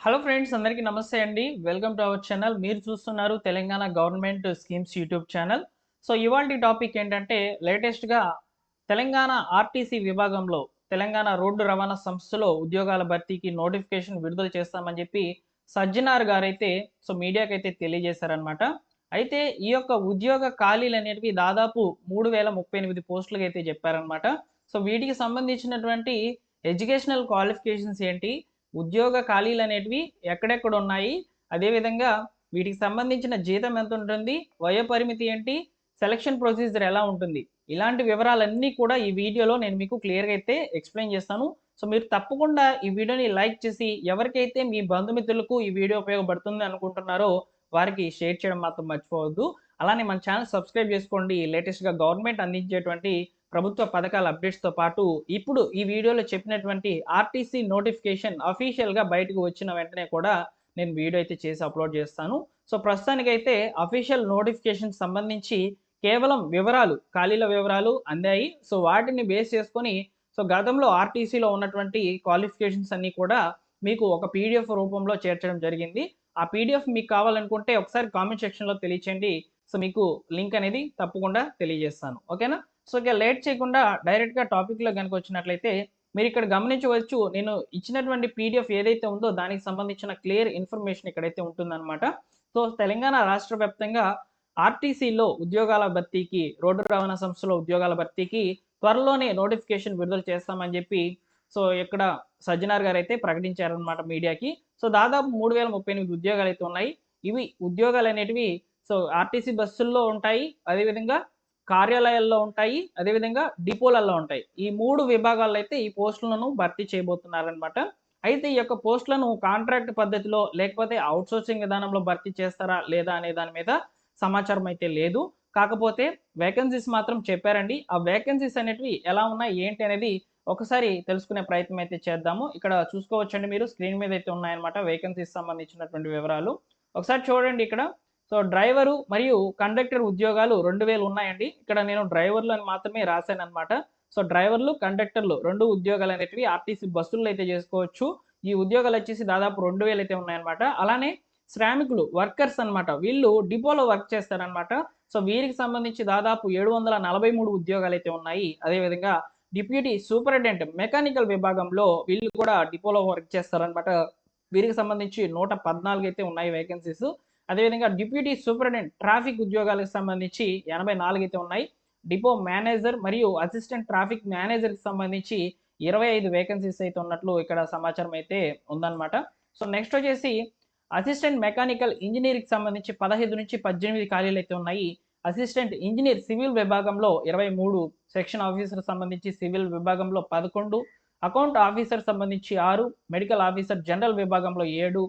Hello friends, అందరికీ నమస్తే అండి. Welcome to our channel. మీరు చూస్తున్నారు Telangana government schemes YouTube channel. So ఇవాల్టి టాపిక్ ఏంటంటే, లేటెస్ట్‌గా తెలంగాణ ఆర్టీసీ విభాగంలో తెలంగాణ రోడ్డు రవాణా సంస్థలో ఉద్యోగాల భర్తీకి నోటిఫికేషన్ విడుదల చేస్తామని చెప్పి సజ్జనార్ గారైతే మీడియాకైతే తెలియజేశారనమాట. అయితే ఈ యొక్క ఉద్యోగ ఖాళీలనేటివి దాదాపు 3038 పోస్టులుగా అయితే చెప్పారనమాట. సో వీటికి సంబంధించినటువంటి ఎడ్యుకేషనల్ క్వాలిఫికేషన్స్ ఏంటి? ఉద్యోగ ఖాళీలనేటివి ఎక్కడెక్కడ ఉన్నాయి? అదేవిధంగా వీటికి సంబంధించిన జీతం ఎంతుంటుంది? వయోపరిమితి ఏంటి? సెలక్షన్ ప్రొసీజర్ ఎలా ఉంటుంది? ఇలాంటి వివరాలన్నీ కూడా ఈ వీడియోలో నేను మీకు క్లియర్‌గా అయితే ఎక్స్‌ప్లెయిన్ చేస్తాను. సో మీరు తప్పకుండా ఈ వీడియోని లైక్ చేసి, ఎవరికైతే మీ బంధుమిత్రులకు ఈ వీడియో ఉపయోగపడుతుంది అనుకుంటున్నారో వారికి షేర్ చేయడం మాత్రం మర్చిపోవద్దు. అలానే మన ఛానల్ సబ్స్క్రైబ్ చేసుకోండి. లేటెస్ట్‌గా గవర్నమెంట్ అందించేటువంటి ప్రభుత్వ పథకాల అప్డేట్స్‌తో పాటు ఇప్పుడు ఈ వీడియోలో చెప్పినటువంటి ఆర్టీసీ నోటిఫికేషన్ అఫీషియల్‌గా బయటకు వచ్చిన వెంటనే కూడా నేను వీడియో అయితే చేసి అప్లోడ్ చేస్తాను. సో ప్రస్తుతానికైతే అఫీషియల్ నోటిఫికేషన్ సంబంధించి కేవలం వివరాలు, ఖాళీల వివరాలు అందాయి. సో వాటిని బేస్ చేసుకొని గతంలో ఆర్టీసీలో ఉన్నటువంటి క్వాలిఫికేషన్స్ అన్నీ కూడా మీకు ఒక పీడీఎఫ్ రూపంలో చేర్చడం జరిగింది. ఆ పీడీఎఫ్ మీకు కావాలనుకుంటే ఒకసారి కామెంట్ సెక్షన్‌లో తెలియచేయండి. సో మీకు లింక్ అనేది తప్పకుండా తెలియజేస్తాను. ఓకేనా? సో ఇక లేట్ చేయకుండా డైరెక్ట్‌గా టాపిక్‌లో గనుక వచ్చినట్లయితే మీరిక్కడ గమనించవచ్చు. నేను ఇచ్చినటువంటి పీడీఎఫ్ ఏదైతే ఉందో దానికి సంబంధించిన క్లియర్ ఇన్ఫర్మేషన్ ఇక్కడైతే ఉంటుందన్నమాట. సో తెలంగాణ రాష్ట్ర వ్యాప్తంగా ఆర్టీసీలో ఉద్యోగాల భర్తీకి, రోడ్డు రవాణా సంస్థలో ఉద్యోగాల భర్తీకి త్వరలోనే నోటిఫికేషన్ విడుదల చేస్తామని చెప్పి ఇక్కడ సజ్జనార్ గారైతే ప్రకటించారన్నమాట మీడియాకి. సో దాదాపు 3038 ఉద్యోగాలైతే ఉన్నాయి. ఇవి ఉద్యోగాలనేటివి ఆర్టీసీ బస్సుల్లో ఉంటాయి. అదేవిధంగా కార్యాలయాల్లో ఉంటాయి. అదేవిధంగా డిపోలలో ఉంటాయి. ఈ 3 విభాగాల్లో అయితే ఈ పోస్టులను భర్తీ చేయబోతున్నారనమాట. అయితే ఈ యొక్క పోస్టులను కాంట్రాక్ట్ పద్ధతిలో లేకపోతే ఔట్‌సోర్సింగ్ విధానంలో భర్తీ చేస్తారా? లేదా? అనే దాని మీద సమాచారం అయితే లేదు. కాకపోతే వేకెన్సీస్ మాత్రం చెప్పారండి. ఆ వేకెన్సీస్ అనేటివి ఎలా ఉన్నాయి? ఏంటి? అనేది ఒకసారి తెలుసుకునే ప్రయత్నం అయితే చేద్దాము. ఇక్కడ చూసుకోవచ్చండి, మీరు స్క్రీన్ మీద అయితే ఉన్నాయన్నమాట వేకెన్సీస్ సంబంధించినటువంటి వివరాలు. ఒకసారి చూడండి ఇక్కడ. డ్రైవరు మరియు కండక్టర్ ఉద్యోగాలు 2000 ఉన్నాయండి. ఇక్కడ నేను డ్రైవర్లు అని మాత్రమే రాశాననమాట. డ్రైవర్లు, కండక్టర్లు 2 ఉద్యోగాలు అనేటివి ఆర్టీసీ బస్సుల్లో అయితే చేసుకోవచ్చు. ఈ ఉద్యోగాలు వచ్చేసి దాదాపు 2000 అయితే ఉన్నాయన్నమాట. అలానే శ్రామికులు, వర్కర్స్ అన్నమాట. వీళ్ళు డిపోలో వర్క్ చేస్తారనమాట. వీరికి సంబంధించి దాదాపు 743 ఉద్యోగాలైతే ఉన్నాయి. అదేవిధంగా డిప్యూటీ సూపరింటెండెంట్ మెకానికల్ విభాగంలో వీళ్ళు కూడా డిపోలో వర్క్ చేస్తారనమాట. వీరికి సంబంధించి 114 అయితే ఉన్నాయి వేకెన్సీస్. అదేవిధంగా డిప్యూటీ సూపరింటెండెంట్ ట్రాఫిక్ ఉద్యోగాలకు సంబంధించి 84 అయితే ఉన్నాయి. డిపో మేనేజర్ మరియు అసిస్టెంట్ ట్రాఫిక్ మేనేజర్‌కి సంబంధించి 25 వేకెన్సీస్ అయితే ఉన్నట్లు ఇక్కడ సమాచారం అయితే ఉందన్నమాట. నెక్స్ట్ వచ్చేసి అసిస్టెంట్ మెకానికల్ ఇంజినీర్‌కి సంబంధించి 15-18 ఖాళీలు అయితే ఉన్నాయి. అసిస్టెంట్ ఇంజినీర్ సివిల్ విభాగంలో 23, సెక్షన్ ఆఫీసర్ సంబంధించి సివిల్ విభాగంలో 11, అకౌంట్ ఆఫీసర్ సంబంధించి 6, మెడికల్ ఆఫీసర్ జనరల్ విభాగంలో 7,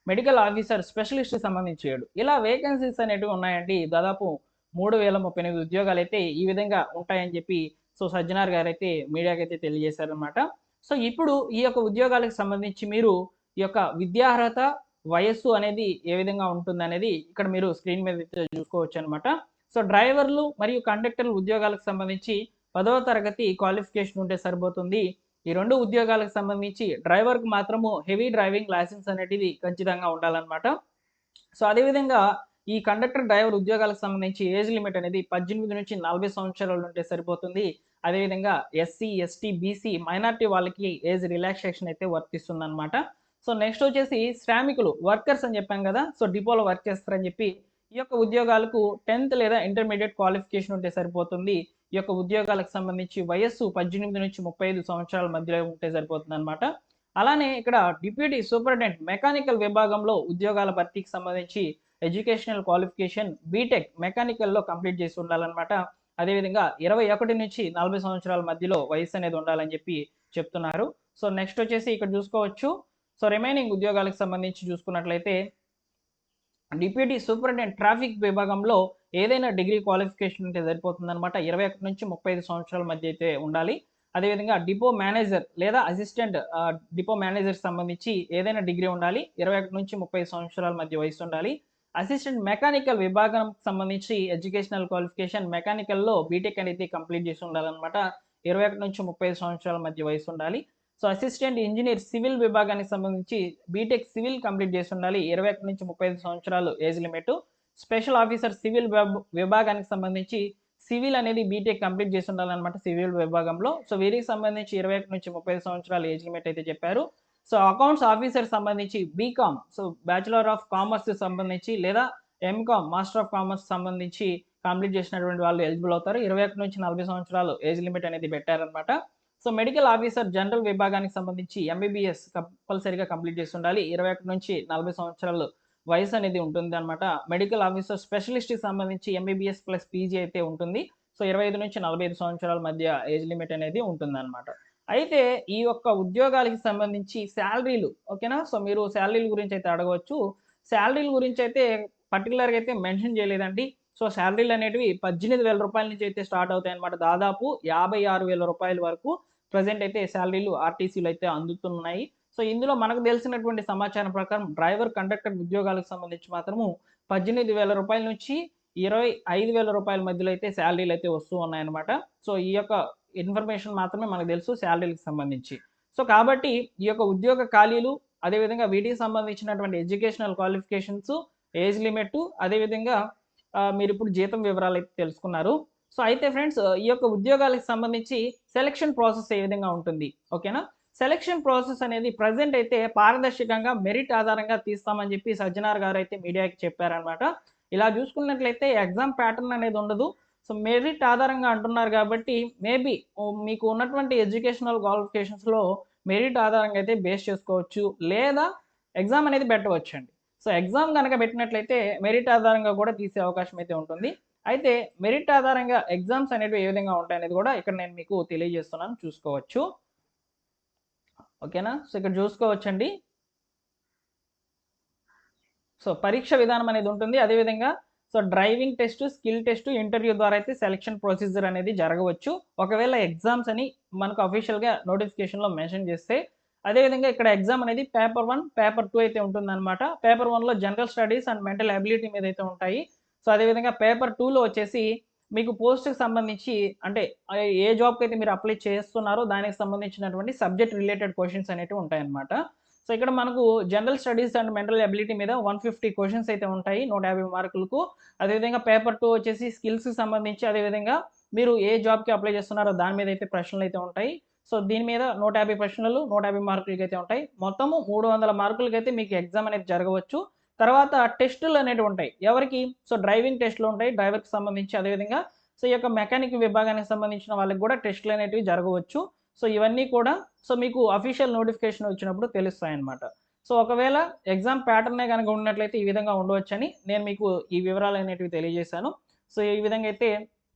మెడికల్ ఆఫీసర్ స్పెషలిస్ట్‌కి సంబంధించి 7. ఇలా వేకెన్సీస్ అనేటివి ఉన్నాయండి. దాదాపు 3038 ఉద్యోగాలైతే ఈ విధంగా ఉంటాయని చెప్పి సజ్జనార్ గారైతే మీడియాకైతే తెలియజేశారనమాట. ఇప్పుడు ఈ యొక్క ఉద్యోగాలకు సంబంధించి మీరు ఈ యొక్క విద్యార్హత, వయస్సు అనేది ఏ విధంగా ఉంటుందనేది ఇక్కడ మీరు స్క్రీన్ మీద అయితే చూసుకోవచ్చనమాట. డ్రైవర్లు మరియు కండక్టర్లు ఉద్యోగాలకు సంబంధించి 10వ తరగతి క్వాలిఫికేషన్ ఉంటే సరిపోతుంది. ఈ 2 ఉద్యోగాలకు సంబంధించి డ్రైవర్‌కి మాత్రము హెవీ డ్రైవింగ్ లైసెన్స్ అనేటిది ఖచ్చితంగా ఉండాలన్నమాట. అదేవిధంగా ఈ కండక్టర్, డ్రైవర్ ఉద్యోగాలకు సంబంధించి ఏజ్ లిమిట్ అనేది 18-40 సంవత్సరాలు ఉంటే సరిపోతుంది. అదేవిధంగా ఎస్సీ, ఎస్టీ, బీసీ, మైనారిటీ వాళ్ళకి ఏజ్ రిలాక్సేషన్ అయితే వర్తిస్తుందన్నమాట. నెక్స్ట్ వచ్చేసి శ్రామికులు, వర్కర్స్ అని చెప్పాం కదా! డిపోలో వర్క్ చేస్తారని చెప్పి ఈ యొక్క ఉద్యోగాలకు 10థ్ లేదా ఇంటర్మీడియేట్ క్వాలిఫికేషన్ ఉంటే సరిపోతుంది. ఈ యొక్క ఉద్యోగాలకు సంబంధించి వయస్సు 18-35 సంవత్సరాల మధ్యలో ఉంటే సరిపోతుందన్నమాట. అలానే ఇక్కడ డిప్యూటీ సూపరింటెండెంట్ మెకానికల్ విభాగంలో ఉద్యోగాల భర్తీకి సంబంధించి ఎడ్యుకేషనల్ క్వాలిఫికేషన్ బీటెక్ మెకానికల్‌లో కంప్లీట్ చేసి ఉండాలన్నమాట. అదేవిధంగా 21-40 సంవత్సరాల మధ్యలో వయస్సు అనేది ఉండాలని చెప్పి చెప్తున్నారు. నెక్స్ట్ వచ్చేసి ఇక్కడ చూసుకోవచ్చు. రిమైనింగ్ ఉద్యోగాలకు సంబంధించి చూసుకున్నట్లయితే డిప్యూటీ సూపరింటెండెంట్ ట్రాఫిక్ విభాగంలో ఏదైనా డిగ్రీ క్వాలిఫికేషన్ ఉంటే సరిపోతుందన్నమాట. 21-35 సంవత్సరాల మధ్య అయితే ఉండాలి. అదేవిధంగా డిపో మేనేజర్ లేదా అసిస్టెంట్ డిపో మేనేజర్‌కి సంబంధించి ఏదైనా డిగ్రీ ఉండాలి. 21-30 సంవత్సరాల మధ్య వయస్సు ఉండాలి. అసిస్టెంట్ మెకానికల్ విభాగంకి సంబంధించి ఎడ్యుకేషనల్ క్వాలిఫికేషన్ మెకానికల్‌లో బీటెక్ అనేది కంప్లీట్ చేసి ఉండాలన్నమాట. 21-30 సంవత్సరాల మధ్య వయస్సు ఉండాలి. సో అసిస్టెంట్ ఇంజనీర్ సివిల్ విభాగానికి సంబంధించి బీటెక్ సివిల్ కంప్లీట్ చేసి ఉండాలి, 21 నుంచి 35 సంవత్సరాలు age limit. Special officer civil విభాగానికి సంబంధించి సివిల్ అనేది బీటెక్ కంప్లీట్ చేసి ఉండాలన్నమాట సివిల్ విభాగంలో. సో వీరికి సంబంధించి 21 నుంచి 35 సంవత్సరాలు ఏజ్ లిమిట్ అయితే చెప్పారు. సో అకౌంట్స్ ఆఫీసర్ సంబంధించి B Com, so bachelor of commerce సంబంధించి లేదా ఎంకామ్ మాస్టర్ ఆఫ్ కామర్స్ సంబంధించి కంప్లీట్ చేసినటువంటి వాళ్ళు ఎలిజిబుల్ అవుతారు. 21 నుంచి 40 సంవత్సరాలు ఏజ్ లిమిట్ అనేది పెట్టారనమాట. సో మెడికల్ ఆఫీసర్ జనరల్ విభాగానికి సంబంధించి ఎంబీబీఎస్ కంపల్సరీగా కంప్లీట్ చేసి ఉండాలి, 21 నుంచి 40 సంవత్సరాలు వయసు అనేది ఉంటుంది అనమాట. మెడికల్ ఆఫీసర్ స్పెషలిస్ట్కి సంబంధించి ఎంబీబీఎస్ ప్లస్ పీజీ అయితే ఉంటుంది. సో 25 నుంచి 45 సంవత్సరాల మధ్య ఏజ్ లిమిట్ అనేది ఉంటుంది అనమాట. అయితే ఈ యొక్క ఉద్యోగాలకి సంబంధించి శాలరీలు, ఓకేనా. సో మీరు శాలరీల గురించి అయితే అడగవచ్చు. శాలరీల గురించి అయితే పర్టికులర్గా అయితే మెన్షన్ చేయలేదండి. సో శాలరీలు అనేటివి 18,000 రూపాయల నుంచి అయితే స్టార్ట్ అవుతాయి అనమాట. దాదాపు 56,000 రూపాయల వరకు ప్రజెంట్ అయితే శాలరీలు ఆర్టీసీలు అయితే అందుతున్నాయి. సో ఇందులో మనకు తెలిసినటువంటి సమాచారం ప్రకారం డ్రైవర్ కండక్టర్ ఉద్యోగాలకు సంబంధించి మాత్రము 18,000 రూపాయల నుంచి 25,000 రూపాయల మధ్యలో అయితే శాలరీలు అయితే వస్తూ ఉన్నాయన్నమాట. సో ఈ యొక్క ఇన్ఫర్మేషన్ మాత్రమే మనకు తెలుసు శాలరీలకు సంబంధించి. సో కాబట్టి ఈ యొక్క ఉద్యోగ ఖాళీలు, అదేవిధంగా వీటికి సంబంధించినటువంటి ఎడ్యుకేషనల్ క్వాలిఫికేషన్స్, ఏజ్ లిమిట్, అదేవిధంగా మీరు ఇప్పుడు జీతం వివరాలు అయితే తెలుసుకున్నారు. సో అయితే ఫ్రెండ్స్, ఈ యొక్క ఉద్యోగాలకు సంబంధించి సెలక్షన్ ప్రాసెస్ ఏ విధంగా ఉంటుంది, ఓకేనా. సెలక్షన్ ప్రాసెస్ అనేది ప్రజెంట్ అయితే పారదర్శకంగా మెరిట్ ఆధారంగా తీస్తామని చెప్పి సజ్జనార్ గారు అయితే మీడియాకి చెప్పారనమాట. ఇలా చూసుకున్నట్లయితే ఎగ్జామ్ ప్యాటర్న్ అనేది ఉండదు. సో మెరిట్ ఆధారంగా అంటున్నారు కాబట్టి మేబీ మీకు ఉన్నటువంటి ఎడ్యుకేషనల్ క్వాలిఫికేషన్స్లో మెరిట్ ఆధారంగా అయితే బేస్ చేసుకోవచ్చు, లేదా ఎగ్జామ్ అనేది పెట్టవచ్చు అండి. సో ఎగ్జామ్ కనుక పెట్టినట్లయితే మెరిట్ ఆధారంగా కూడా తీసే అవకాశం అయితే ఉంటుంది. అయితే మెరిట్ ఆధారంగా ఎగ్జామ్స్ అనేవి ఏ విధంగా ఉంటాయి అనేది కూడా ఇక్కడ నేను మీకు తెలియజేస్తున్నాను, చూసుకోవచ్చు, ఓకేనా. సో ఇక్కడ చూసుకోవచ్చండి. సో పరీక్ష విధానం అనేది ఉంటుంది. అదేవిధంగా so driving test, skill test, interview ద్వారా అయితే సెలక్షన్ ప్రొసీజర్ అనేది జరగవచ్చు. ఒకవేళ ఎగ్జామ్స్ అని మనకు అఫీషియల్గా నోటిఫికేషన్లో మెన్షన్ చేస్తే. అదేవిధంగా ఇక్కడ ఎగ్జామ్ అనేది పేపర్ 1, పేపర్ 2 అయితే ఉంటుందన్నమాట. పేపర్ 1లో general studies and mental ability మీద అయితే ఉంటాయి. సో అదేవిధంగా పేపర్ 2లో వచ్చేసి మీకు పోస్ట్కి సంబంధించి, అంటే ఏ జాబ్కి అయితే మీరు అప్లై చేస్తున్నారో దానికి సంబంధించినటువంటి సబ్జెక్ట్ రిలేటెడ్ క్వశ్చన్స్ అనేవి ఉంటాయన్నమాట. సో ఇక్కడ మనకు general studies and mental ability మీద 150 క్వశ్చన్స్ అయితే ఉంటాయి 150 మార్కులకు. అదేవిధంగా పేపర్ 2 వచ్చేసి స్కిల్స్కి సంబంధించి, అదేవిధంగా మీరు ఏ జాబ్కి అప్లై చేస్తున్నారో దాని మీద అయితే ప్రశ్నలు అయితే ఉంటాయి. సో దీని మీద 150 ప్రశ్నలు 150 మార్కులకి అయితే ఉంటాయి. మొత్తము 300 మార్కులకి అయితే మీకు ఎగ్జామ్ అనేది జరగవచ్చు. తర్వాత టెస్టులు అనేవి ఉంటాయి ఎవరికి, సో డ్రైవింగ్ టెస్టులు ఉంటాయి డ్రైవర్కి సంబంధించి. అదేవిధంగా సో ఈ యొక్క మెకానిక్ విభాగానికి సంబంధించిన వాళ్ళకి కూడా టెస్టులు అనేవి జరగవచ్చు. సో ఇవన్నీ కూడా సో మీకు అఫీషియల్ నోటిఫికేషన్ వచ్చినప్పుడు తెలుస్తాయన్నమాట. సో ఒకవేళ ఎగ్జామ్ ప్యాటర్నే కనుక ఉన్నట్లయితే ఈ విధంగా ఉండవచ్చని నేను మీకు ఈ వివరాలు అనేటివి తెలియజేశాను. సో ఈ విధంగా అయితే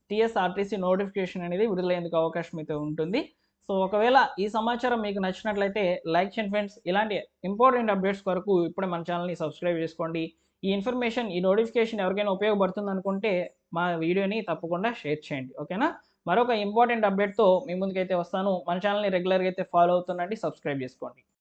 టీఎస్ఆర్టీసీ నోటిఫికేషన్ అనేది విడుదలయ్యేందుకు అవకాశం అయితే ఉంటుంది. సో ఒకవేళ ఈ సమాచారం మీకు నచ్చినట్లయితే లైక్ చేయండి ఫ్రెండ్స్. ఇలాంటి ఇంపార్టెంట్ అప్డేట్స్ కొరకు ఇప్పుడే మన ఛానల్ని సబ్స్క్రైబ్ చేసుకోండి. ఈ ఇన్ఫర్మేషన్, ఈ నోటిఫికేషన్ ఎవరికైనా ఉపయోగపడుతుంది అనుకుంటే మా వీడియోని తప్పకుండా షేర్ చేయండి, ఓకేనా. మరొక ఇంపార్టెంట్ అప్డేట్తో మీ ముందుకైతే వస్తాను. మన ఛానల్ని రెగ్యులర్గా అయితే ఫాలో అవుతుండండి, సబ్స్క్రైబ్ చేసుకోండి.